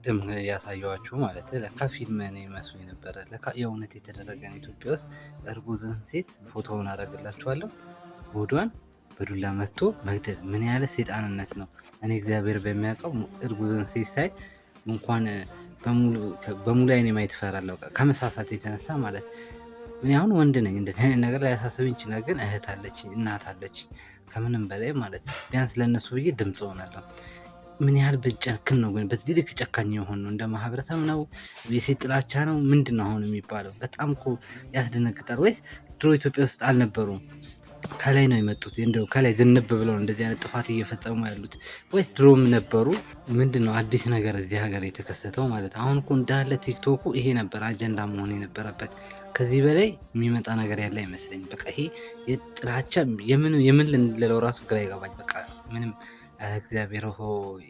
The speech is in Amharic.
ቅድም ያሳየኋችሁ ማለት ለካ ፊልም ነው መስሎኝ ነበረ። ለካ የእውነት የተደረገ ነው። ኢትዮጵያ ውስጥ እርጉዝን ሴት ፎቶውን አደርግላችኋለሁ። ሆዷን በዱላ መትቶ መግደል ምን ያህል ሰይጣንነት ነው! እኔ እግዚአብሔር በሚያውቀው እርጉዝን ሴት ሳይ እንኳን በሙሉ አይኔ ማየት እፈራለሁ፣ ከመሳሳት የተነሳ ማለት። እኔ አሁን ወንድ ነኝ፣ እንደዚህ አይነት ነገር ላያሳስበኝ ይችላል። ግን እህት አለችኝ፣ እናት አለችኝ፣ ከምንም በላይ ማለት ነው። ቢያንስ ለእነሱ ብዬ ድምፅ ሆናለሁ። ምን ያህል ብንጨክን ነው ግን በዚህ ልክ ጨካኝ የሆን ነው? እንደ ማህበረሰብ ነው? የሴት ጥላቻ ነው? ምንድን ነው አሁን የሚባለው? በጣም እኮ ያስደነግጣል። ወይስ ድሮ ኢትዮጵያ ውስጥ አልነበሩም? ከላይ ነው የመጡት? እንደው ከላይ ዝንብ ብለው እንደዚህ አይነት ጥፋት እየፈጸሙ ያሉት ወይስ ድሮም ነበሩ? ምንድን ነው አዲስ ነገር እዚህ ሀገር የተከሰተው ማለት? አሁን እኮ እንዳለ ቲክቶኩ ይሄ ነበር አጀንዳ መሆን የነበረበት። ከዚህ በላይ የሚመጣ ነገር ያለ አይመስለኝ። በቃ ይሄ የጥላቻ የምን ልንለው ራሱ ግራ ይገባኝ። በቃ ምንም እግዚአብሔር ሆይ